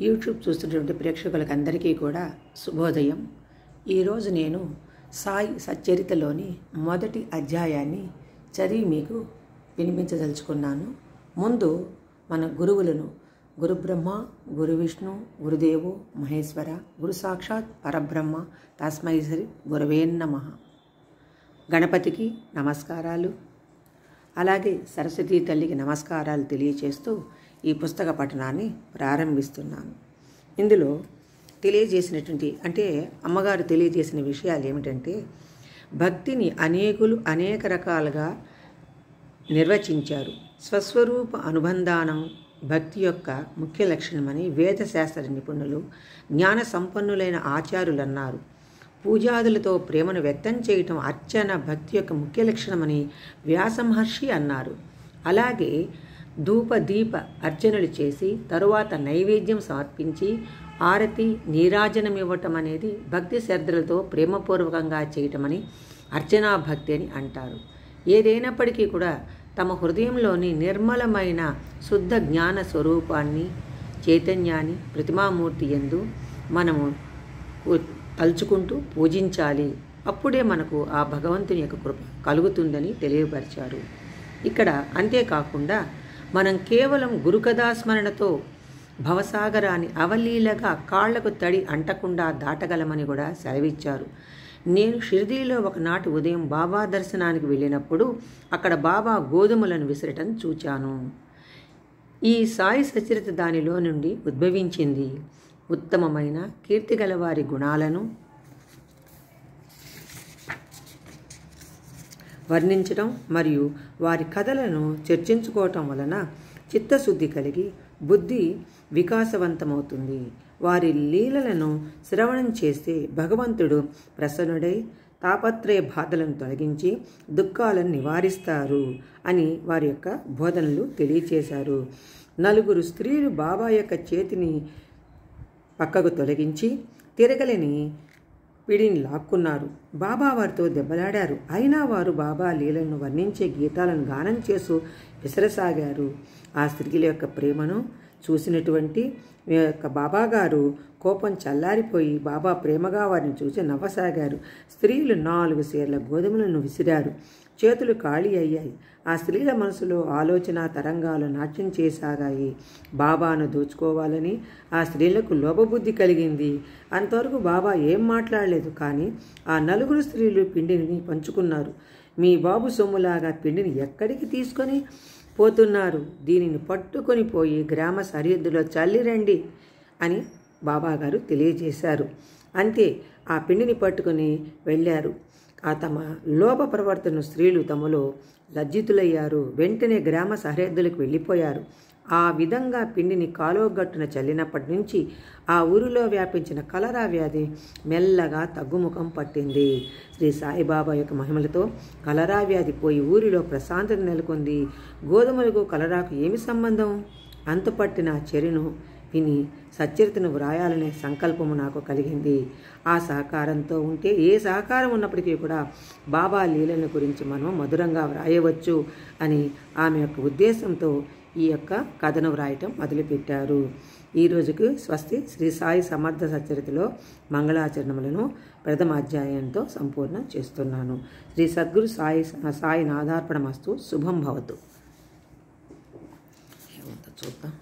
YouTube చూస్తున్నటువంటి ప్రేక్షకులకు అందరికీ కూడా శుభోదయం. ఈరోజు నేను సాయి సచ్చరితలోని మొదటి అధ్యాయాన్ని చదివి మీకు వినిపించదలుచుకున్నాను. ముందు మన గురువులను గురుబ్రహ్మ, గురు విష్ణు, గురుదేవో మహేశ్వర, గురు సాక్షాత్ పరబ్రహ్మ తస్మై శ్రీ గురవే నమః. గణపతికి నమస్కారాలు, అలాగే సరస్వతీ తల్లికి నమస్కారాలు తెలియచేస్తూ ఈ పుస్తక పఠనాన్ని ప్రారంభిస్తున్నాను. ఇందులో తెలియజేసినటువంటి అమ్మగారు తెలియజేసిన విషయాలు ఏమిటంటే, భక్తిని అనేక రకాలుగా నిర్వచించారు. స్వస్వరూప అనుబంధానం భక్తి యొక్క ముఖ్య లక్షణమని వేదశాస్త్ర నిపుణులు, జ్ఞాన సంపన్నులైన ఆచార్యులు అన్నారు. పూజాదులతో ప్రేమను వ్యక్తం చేయటం అర్చన భక్తి యొక్క ముఖ్య లక్షణమని వ్యాస మహర్షి అన్నారు. అలాగే ధూప దీప అర్చనలు చేసి తరువాత నైవేద్యం సమర్పించి ఆరతి నీరాజనం ఇవ్వటం అనేది భక్తి శ్రద్ధలతో ప్రేమపూర్వకంగా చేయటమని అర్చనా భక్తి అని అంటారు. ఏదైనప్పటికీ కూడా తమ హృదయంలోని నిర్మలమైన శుద్ధ జ్ఞాన స్వరూపాన్ని, చైతన్యాన్ని ప్రతిమామూర్తి యందు మనము తలుచుకుంటూ పూజించాలి. అప్పుడే మనకు ఆ భగవంతుని యొక్క కృప కలుగుతుందని తెలియపరిచారు. ఇక్కడ అంతేకాకుండా మనం కేవలం గురుకథాస్మరణతో భవసాగరాన్ని అవలీలగా కాళ్లకు తడి అంటకుండా దాటగలమని కూడా సెలవిచ్చారు. నేను షిరిడీలో ఒకనాటి ఉదయం బాబా దర్శనానికి వెళ్ళినప్పుడు అక్కడ బాబా గోధుమలను విసరటం చూచాను. ఈ సాయి సచరిత దానిలో నుండి ఉద్భవించింది. ఉత్తమమైన కీర్తిగల వారి గుణాలను వర్ణించడం మరియు వారి కథలను చర్చించుకోవటం వలన చిత్తశుద్ధి కలిగి బుద్ధి వికాసవంతమవుతుంది. వారి లీలలను శ్రవణం చేస్తే భగవంతుడు ప్రసన్నుడై తాపత్రయ బాధలను తొలగించి దుఃఖాలను నివారిస్తారు అని వారి యొక్క బోధనలు తెలియచేశారు. 4 స్త్రీలు బాబా యొక్క చేతిని పక్కకు తొలగించి తిరగలేని పిడిని లాక్కున్నారు. బాబా వారితో దెబ్బలాడారు. అయినా వారు బాబా లీలను వర్ణించే గీతాలను గానం చేస్తూ విసరసాగారు. ఆ స్త్రీల యొక్క ప్రేమను చూసినటువంటి బాబా గారు కోపం చల్లారిపోయి బాబా ప్రేమగా వారిని చూసి నవ్వసాగారు. స్త్రీలు 4 సేర్ల గోధుమలను విసిరారు. చేతులు ఖాళీ అయ్యాయి. ఆ స్త్రీల మనసులో ఆలోచన తరంగాలు నాట్యం చేసాగాయి. బాబాను దోచుకోవాలని ఆ స్త్రీలకు లోభబుద్ధి కలిగింది. అంతవరకు బాబా ఏం మాట్లాడలేదు. కానీ ఆ 4 స్త్రీలు పిండిని పంచుకున్నారు. మీ బాబు సొమ్ములాగా పిండిని ఎక్కడికి తీసుకొని పోతున్నారు? దీనిని పట్టుకొని పోయి గ్రామ సరిహద్దులో చల్లిరండి అని బాబాగారు తెలియజేశారు. అంతే, ఆ పిండిని పట్టుకొని వెళ్ళారు. ఆ తమ లోభ ప్రవర్తన స్త్రీలు తమలో లజ్జితులయ్యారు. వెంటనే గ్రామ సరిహద్దులకు వెళ్ళిపోయారు. ఆ విధంగా పిండిని కాలువగట్టున చల్లినప్పటి నుంచి ఆ ఊరిలో వ్యాపించిన కలరా వ్యాధి మెల్లగా తగ్గుముఖం పట్టింది. శ్రీ సాయిబాబా యొక్క మహిమలతో కలరా వ్యాధి పోయి ఊరిలో ప్రశాంతత నెలకొంది. గోధుమలకు కలరాకు ఏమి సంబంధం? అంతుపట్టిన చర్యను విని సచ్చరితను వ్రాయాలనే సంకల్పము నాకు కలిగింది. ఆ సహకారంతో ఉంటే ఏ సహకారం ఉన్నప్పటికీ కూడా బాబా లీలను గురించి మనం మధురంగా వ్రాయవచ్చు అని ఆమె యొక్క ఉద్దేశంతో ఈ యొక్క కథను వ్రాయటం మొదలుపెట్టారు. ఈ రోజుకు స్వస్తి. శ్రీ సాయి సమర్థ సచ్చరితలో మంగళాచరణములను ప్రథమ అధ్యాయంతో సంపూర్ణం చేస్తున్నాను. శ్రీ సద్గురు సాయి నాదార్పణమస్తు. శుభం భవతు. చూద్దాం.